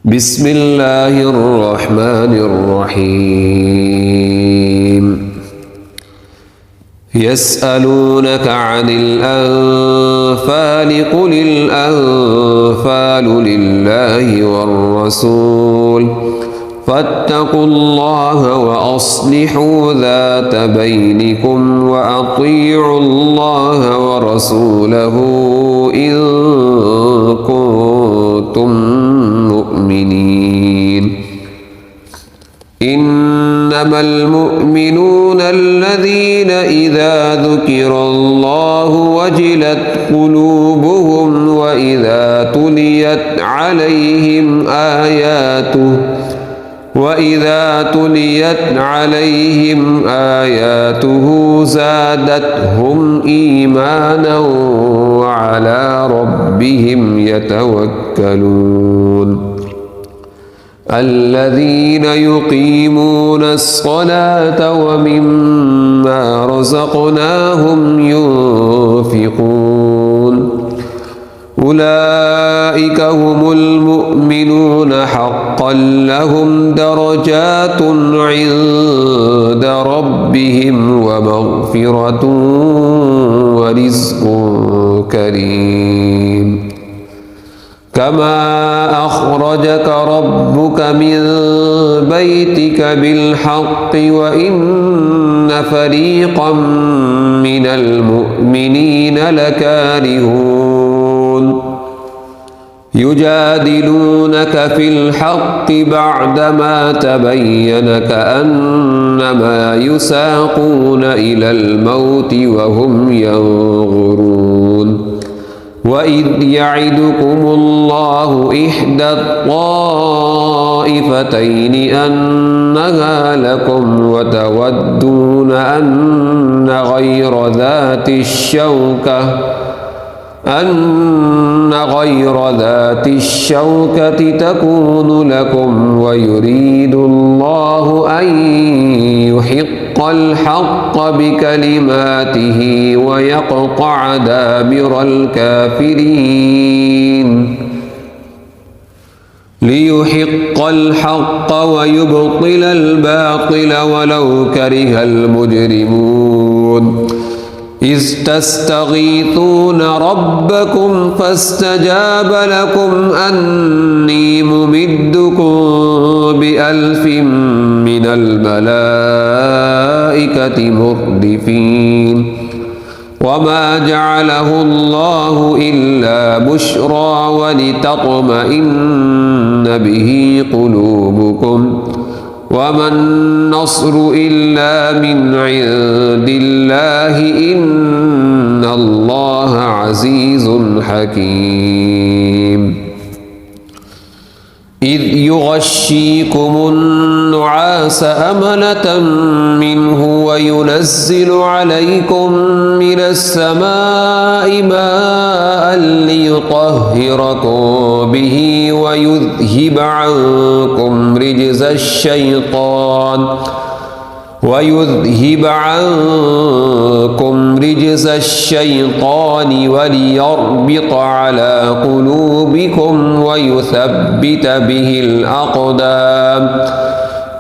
بسم الله الرحمن الرحيم يسألونك عن الأنفال قل الأنفال لله والرسول فاتقوا الله وأصلحوا ذات بينكم وأطيعوا الله ورسوله إن كنتم مؤمنين إنما المؤمنون الذين إذا ذكر الله وجلت قلوبهم وإذا تليت عليهم آياته زادتهم إيمانا وعلى ربهم يتوكلون الذين يقيمون الصلاة ومما رزقناهم ينفقون أولئك هم المؤمنون حقا لهم درجات عند ربهم ومغفرة ورزق كريم كما أخرجك ربك من بيتك بالحق وإن فريقا من المؤمنين لكارهون يجادلونك في الحق بعدما تبين كأنما يساقون إلى الموت وهم ينظرون وإذ يعدكم الله إحدى الطائفتين أنها لكم وتودون أن غير ذات الشوكة تكون لكم ويريد الله أن يحق الحق بكلماته ويقطع دابر الكافرين ليحق الحق ويبطل الباطل ولو كره المجرمون إذ تستغيثون ربكم فاستجاب لكم أني ممدكم ب1000 من الملائكة مردفين وما جعله الله إلا بشرى ولتطمئن به قلوبكم وما النصر إلا من عند الله إن الله عزيز حكيم إذ يغشيكم النعاس أمنة منه وينزل عليكم من السماء ماء ليطهركم به ويذهب عنكم رجز الشيطان وليربط على قلوبكم ويثبت به الأقدام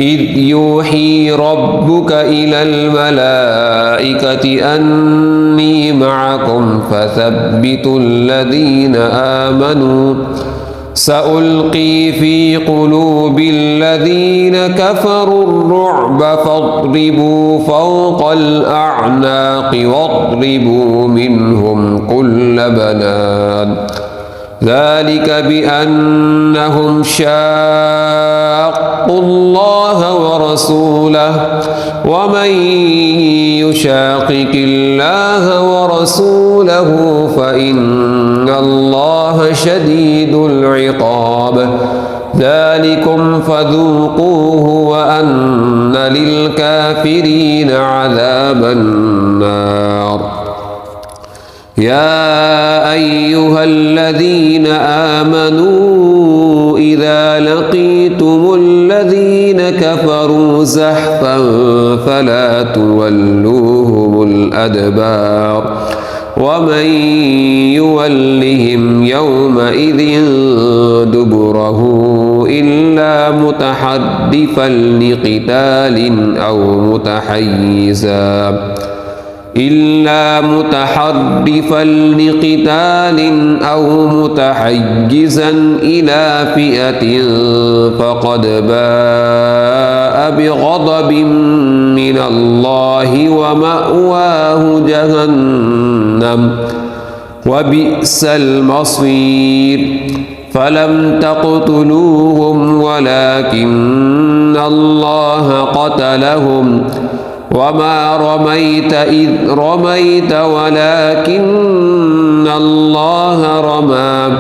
إذ يوحي ربك إلى الملائكة أني معكم فثبتوا الذين آمنوا سألقي في قلوب الذين كفروا الرعب فاضربوا فوق الأعناق واضربوا منهم كل بنان ذلك بأنهم شاقوا الله ورسوله ومن يشاقق الله ورسوله فإن الله شديد العقاب ذلكم فذوقوه وأن للكافرين عذاب النار يا أيها الذين آمنوا إذا لقيتم الذين كفروا زحفا فلا تولوهم الأدبار ومن يولهم يومئذ دبره إلا متحرفا لقتال أو متحيزا إلى فئة فقد باء بغضب من الله ومأواه جهنم وبئس المصير فلم تقتلوهم ولكن الله قتلهم وما رميت إذ رميت ولكن الله رمى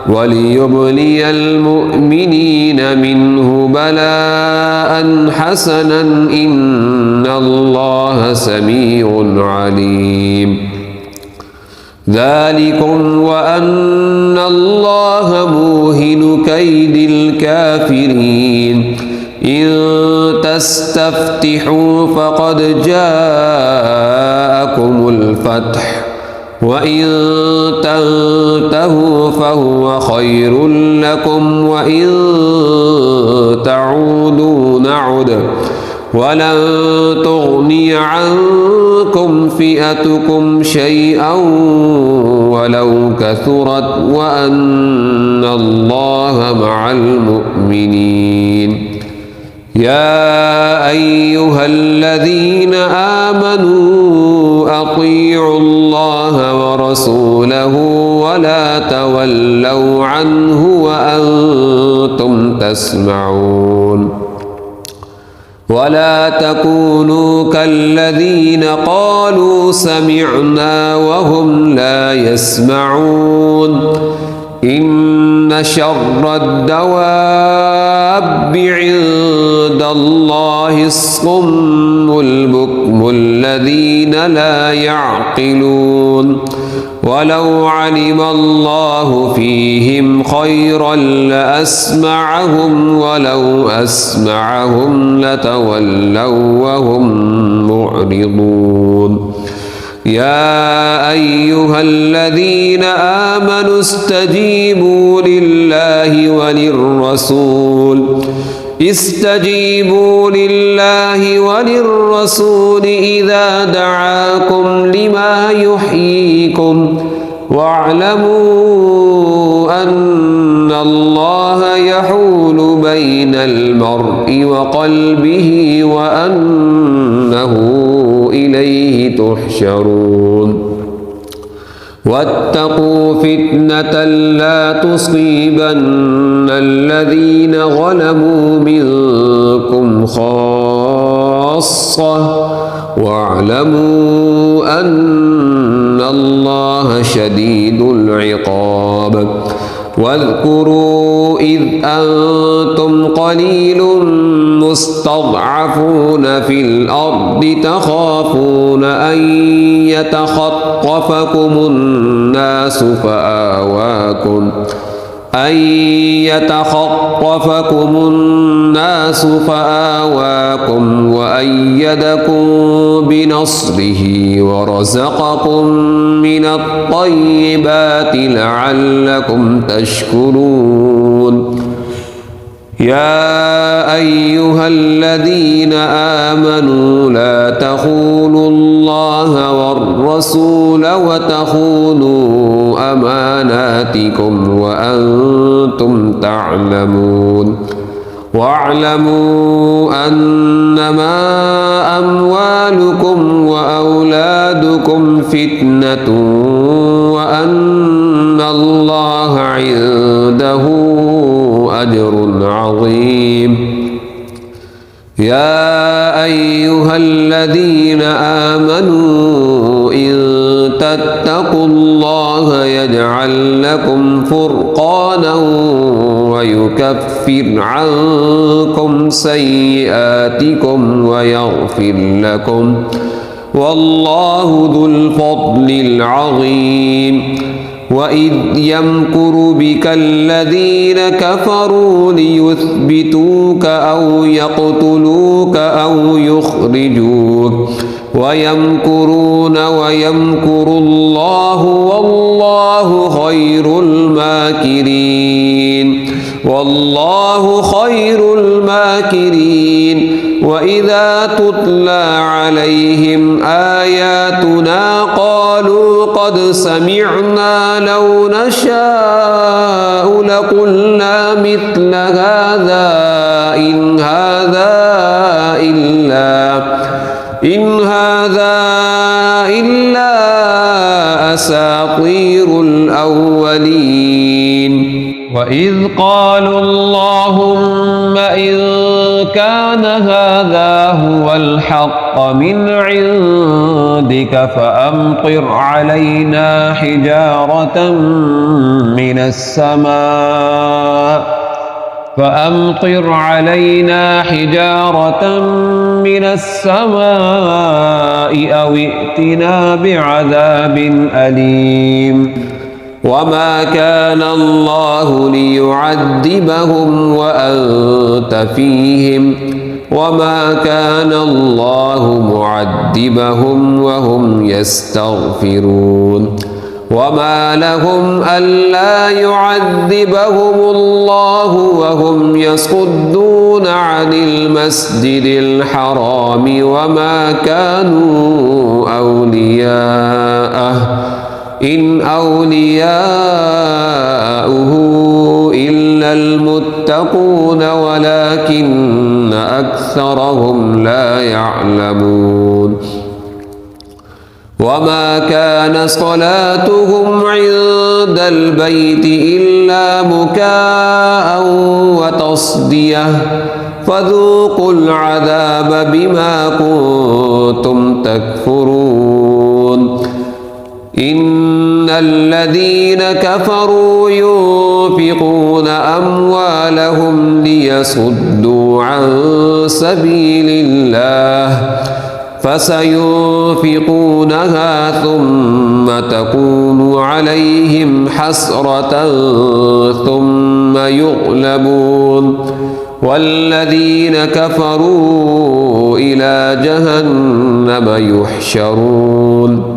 وليبلي المؤمنين منه بلاء حسنا إن الله سميع عليم ذلكم وأن الله موهن كيد الكافرين إن تستفتحوا فقد جاءكم الفتح وإن تنتهوا فهو خير لكم وإن تعودوا نعد ولن تغني عنكم فئتكم شيئا ولو كثرت وأن الله مع المؤمنين يا أيها الذين آمنوا أطيعوا الله ورسوله ولا تولوا عنه وأنتم تسمعون ولا تكونوا كالذين قالوا سمعنا وهم لا يسمعون إن شر الدواب عند الله الصم البكم الذين لا يعقلون ولو علم الله فيهم خيرا لأسمعهم ولو أسمعهم لتولوا وهم معرضون يا أيها الذين آمنوا استجيبوا لله وللرسول إذا دعاكم لما يحييكم واعلموا أن الله يحول بين المرء وقلبه وأنه إليه تحشرون واتقوا فتنة لا تصيبن الذين ظلموا منكم خاصة واعلموا أن الله شديد العقاب واذكروا إذ أنتم قليل مستضعفون في الأرض تخافون أن يتخطفكم الناس فآواكم وأيدكم بنصره ورزقكم من الطيبات لعلكم تشكرون يا أيها الذين آمنوا لا تخونوا الله والرسول وتخونوا أماناتكم وأنتم تعلمون واعلموا أنما أموالكم وأولادكم فتنة وأن الله عنده أجر عظيم يا أيها الذين آمنوا إن تتقوا الله يجعل لكم فرقانا ويكفر عنكم سيئاتكم ويغفر لكم والله ذو الفضل العظيم وإذ يمكر بك الذين كفروا ليثبتوك أو يقتلوك أو يخرجوك ويمكرون ويمكر الله والله خير الماكرين والله خير الماكرين وإذا تتلى عليهم آياتنا قالوا قد سمعنا لو نشاء لقلنا مثل هذا إن هذا إلا أساطير الأولين وإذ قالوا اللهم إن كان هذا هو الحق من عندك فأمطر علينا حجارة من السماء أو ائتنا بعذاب أليم وما كان الله ليعذبهم وأنت فيهم وما كان الله معذبهم وهم يستغفرون وما لهم ألا يعذبهم الله وهم يصدون عن المسجد الحرام وما كانوا أولياءه إن أولياؤه إلا المتقون ولكن أكثرهم لا يعلمون وما كان صلاتهم عند البيت إلا مكاء وتصدية فذوقوا العذاب بما كنتم تكفرون إن الذين كفروا ينفقون أموالهم ليصدوا عن سبيل الله فسينفقونها ثم تكون عليهم حسرة ثم يغلبون والذين كفروا إلى جهنم يحشرون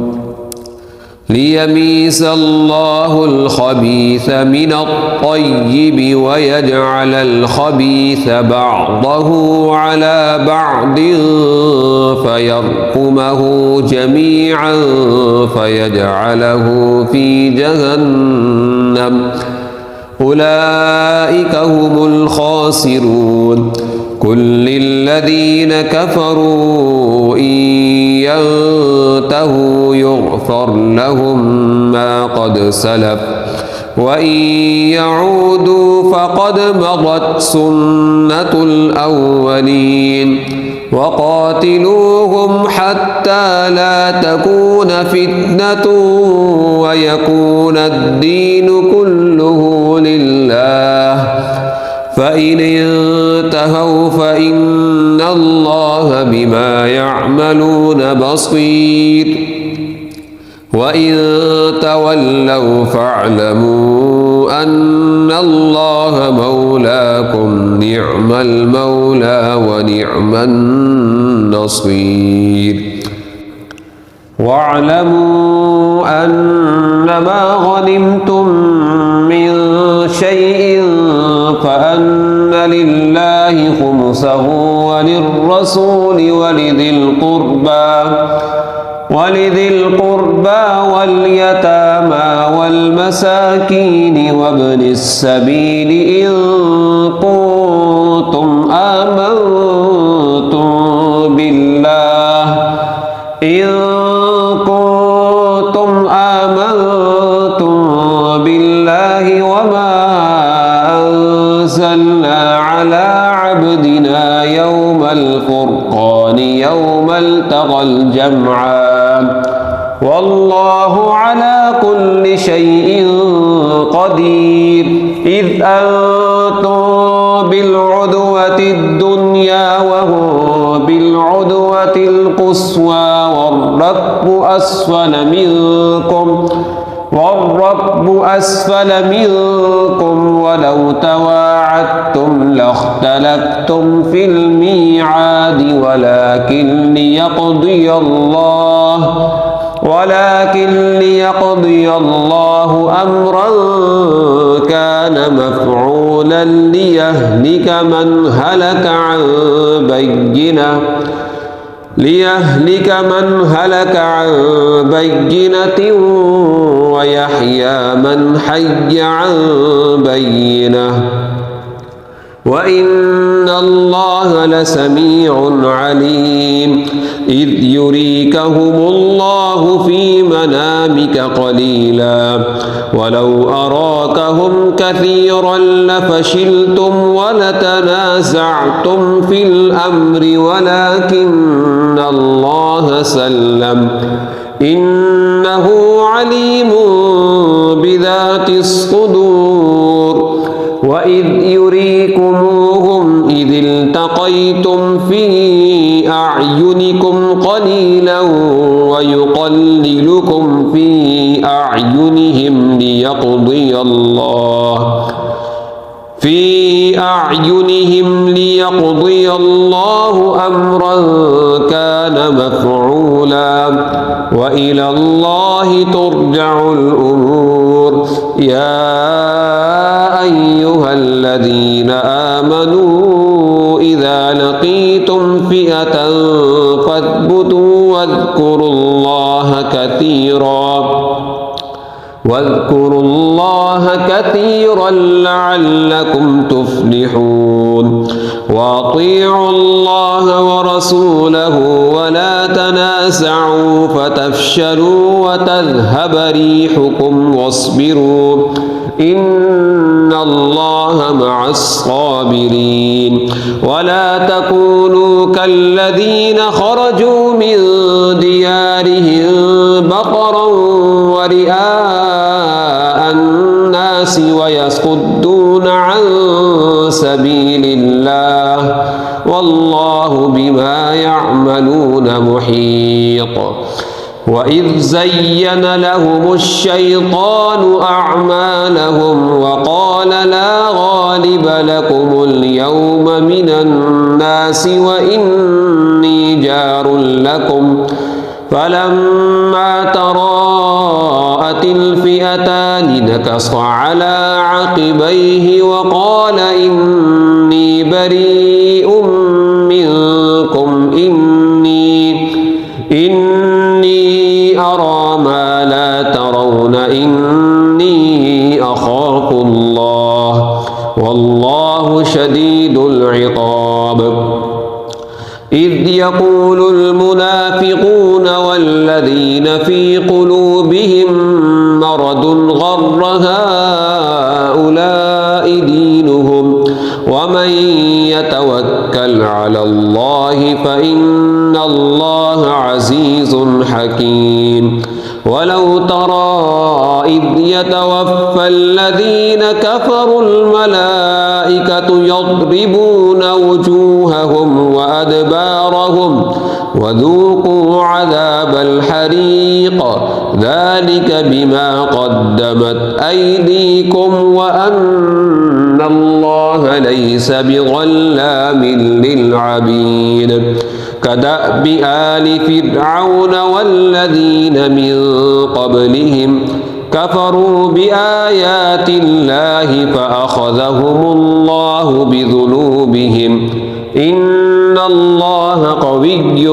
ليميز الله الخبيث من الطيب ويجعل الخبيث بعضه على بعض فيركمه جميعا فيجعله في جهنم أولئك هم الخاسرون قل للذين كفروا إن ينتهوا يغفر لهم ما قد سلف وإن يعودوا فقد مضت سنة الأولين وقاتلوهم حتى لا تكون فتنة ويكون الدين كله لله فإن انتهوا فإن الله بما يعملون بصير وإن تولوا فاعلموا أن الله مولاكم نعم المولى ونعم النصير واعلموا أنما غنمتم من شيء فأن لله خمسه وللرسول ولذي القربى واليتامى والمساكين وابن السبيل إن كنتم آمنتم بالله وما أنزلنا على عبدنا يوم الفرقان يوم التقى الجمعان والله على كل شيء قدير إذ أنتم بالعدوة الدنيا وهم بالعدوة القصوى والركب أسفل منكم والركب أسفل منكم ولو تواعدتم لاختلفتم في الميعاد ولكن ليقضي الله أمرا كان مفعولا ليهلك من هلك عن بينة ويحيى من حي عن بينة وإن الله لسميع عليم إذ يريكهم الله في منامك قليلا ولو أراكهم كثيرا لفشلتم ولتنازعتم في الأمر ولكن الله سلم إنه عليم بذات الصدور وإذ يريكموهم إذ التقيتم في أعينكم قليلا ويقللكم في أعينهم ليقضي الله أمرا كان مفعولا وإلى الله ترجع الأمور يا أيها الذين آمنوا إذا لقيتم فئة فاثبتوا واذكروا الله كثيرا لعلكم تفلحون وأطيعوا الله ورسوله ولا تنازعوا فتفشلوا وتذهب ريحكم واصبروا إن الله مع الصابرين ولا تكونوا كالذين خرجوا من ديارهم بطرا ورئاء الناس ويصدون عن سبيل الله والله بما يعملون محيط وإذ زين لهم الشيطان أعمالهم وقال لا غالب لكم اليوم من الناس وإني جار لكم فلما تراءت الفئتان نكص على عقبيه وقال إني بريء منكم إني أرى ما لا ترون إني أخاف الله والله شديد العقاب إذ يقول المنافقون والذين في قلوبهم مرض غر هؤلاء دينهم ومن يتوكل على الله فإن الله عزيز حكيم ولو ترى إذ يتوفى الذين كفروا الملائكة يضربون وجوههم وأدبارهم وذوقوا عذاب الحريق ذلك بما قدمت أيديكم وأن الله ليس بظلام للعبيد كدأب آل فرعون والذين من قبلهم كفروا بآيات الله فأخذهم الله بذنوبهم إن الله قوي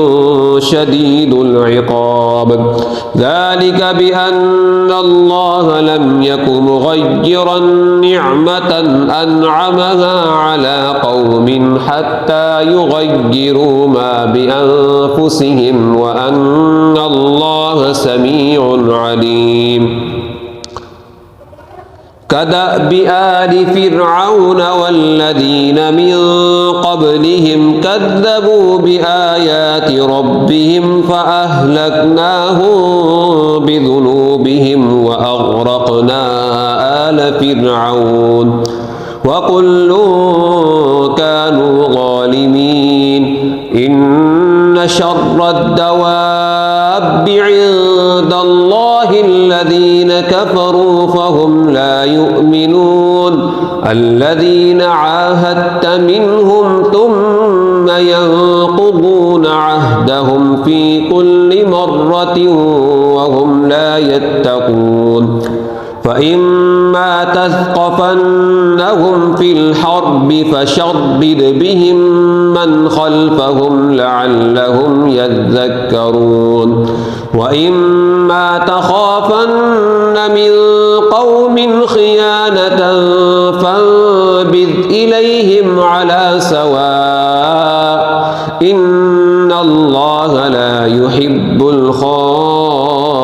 شديد العقاب ذلك بأن الله لم يك مغيرا نعمة أنعمها على قوم حتى يغيروا ما بأنفسهم وأن الله سميع عليم كدأب آل فرعون والذين من قبلهم كذبوا بآيات ربهم فأهلكناهم بذنوبهم وأغرقنا آل فرعون وكل كانوا ظالمين إن شر الدواب عند الله الذين كفروا فهم لا يؤمنون الذين عاهدت منهم ثم ينقضون عهدهم في كل مرة وهم لا يتقون فإما تثقفنهم في الحرب فشرد بهم من خلفهم لعلهم يذكرون وإما تخافن من قوم خيانة فانبذ إليهم على سواء إن الله لا يحب الخائنين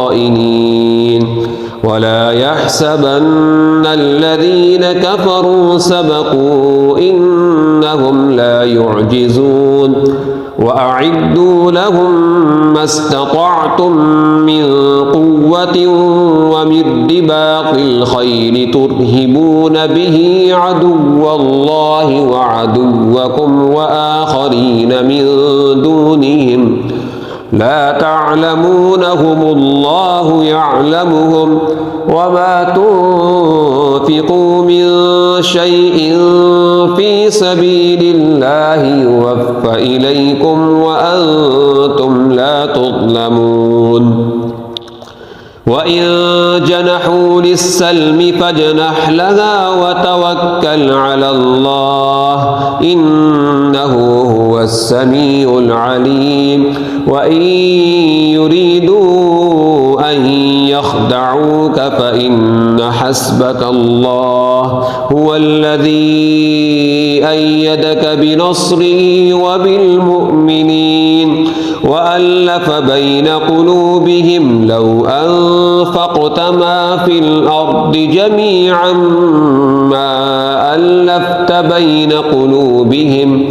ولا يحسبن الذين كفروا سبقوا إنهم لا يعجزون وأعدوا لهم ما استطعتم من قوة ومن رباط الخيل ترهبون به عدو الله وعدوكم وآخرين من دونهم لا تعلمونهم الله يعلمهم وما تنفقوا من شيء في سبيل الله يوفى إليكم وأنتم لا تظلمون وإن جنحوا للسلم فاجنح لها وتوكل على الله إنه هو السميع العليم وإن يريدوا أن يخدعوك فإن حسبك الله هو الذي أيدك بنصره وبالمؤمنين وألف بين قلوبهم لو أنفقت ما في الأرض جميعا ما ألفت بين قلوبهم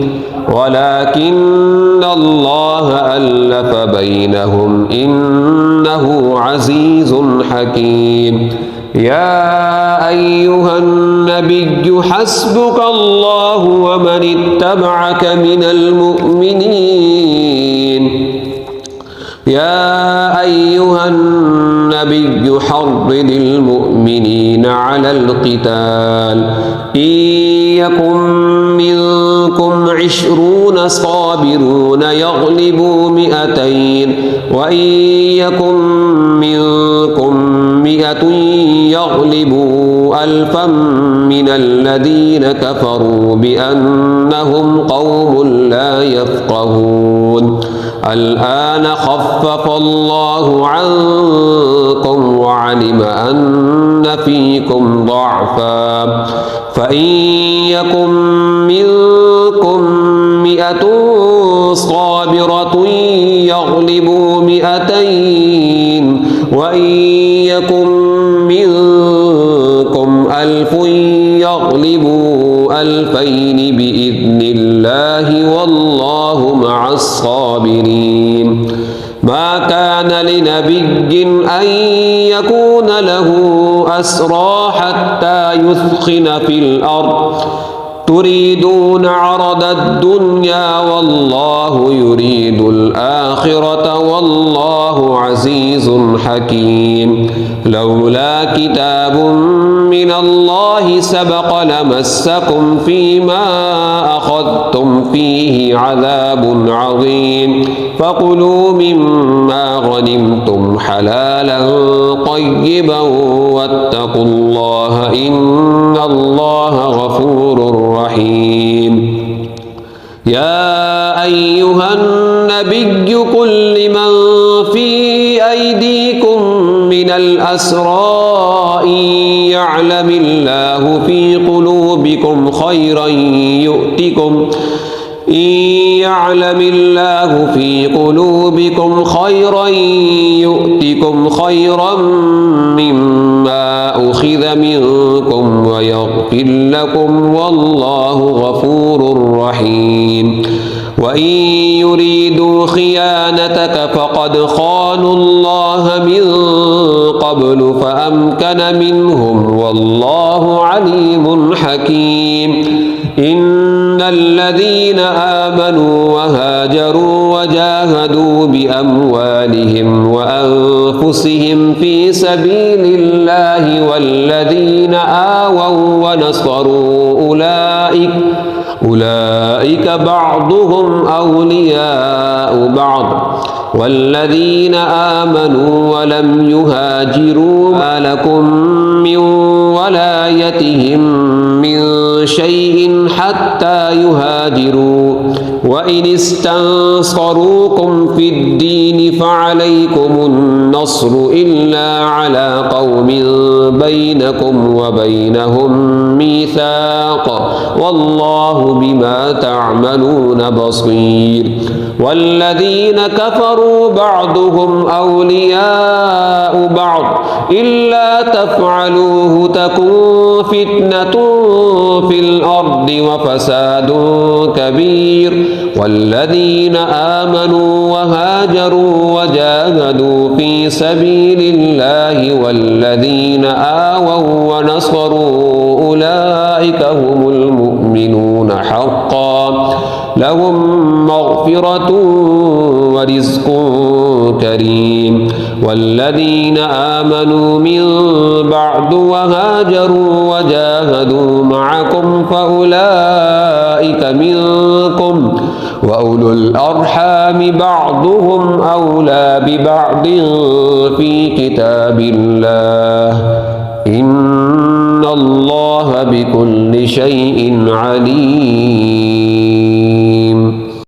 ولكن الله ألف بينهم إنه عزيز حكيم يا أيها النبي حسبك الله ومن اتبعك من المؤمنين يا أيها النبي حرض المؤمنين على القتال إن يكن منكم 20 صابرون يغلبوا 200 وإن يكن منكم 100 يغلبوا 1000 من الذين كفروا بأنهم قوم لا يفقهون الآن خفف الله عنكم وعلم أن فيكم ضعفا فإن يكن منكم 100 صابرة يغلبوا 200 وإن يكن منكم 1000 يغلبوا 2000 بإذن الله والله مع الصابرين ما كان لنبي أن يكون له أسرى حتى يثخن في الأرض تريدون عرض الدنيا والله يريد الآخرة والله عزيز حكيم لولا كتاب من الله سبق لمسكم فيما أخذتم فيه عذاب عظيم فكلوا مما غنمتم حلالا طيبا واتقوا الله إن الله غفور رحيم يا أيها النبي قل لمن في أيديكم من الأسرى إن يعلم الله في قلوبكم خيرا يؤتكم خيرا مما أخذ منكم ويغفر لكم والله غفور رحيم وإن يريدوا خيانتك فقد خانوا الله من قبل فأمكن منهم والله عليم حكيم إن الذين آمنوا وهاجروا وجاهدوا بأموالهم وأنفسهم أنفسهم في سبيل الله والذين آووا ونصروا أولئك بعضهم أولياء بعض والذين آمنوا ولم يهاجروا ما لكم من ولايتهم من شيء حتى يهاجروا وإن استنصروكم في الدين فعليكم النصر إلا على قوم بينكم وبينهم ميثاق والله بما تعملون بصير والذين كفروا بعضهم أولياء بعض إلا تفعلوه تكن فتنة في الأرض وفساد كبير والذين آمنوا وهاجروا وجاهدوا في سبيل الله والذين آووا ونصروا أولئك هم المؤمنون حقا لهم مغفرة ورزق كريم والذين آمنوا من بعد وهاجروا وجاهدوا معكم فأولئك منكم وأولو الأرحام بعضهم أولى ببعض في كتاب الله إن الله بكل شيء عليم.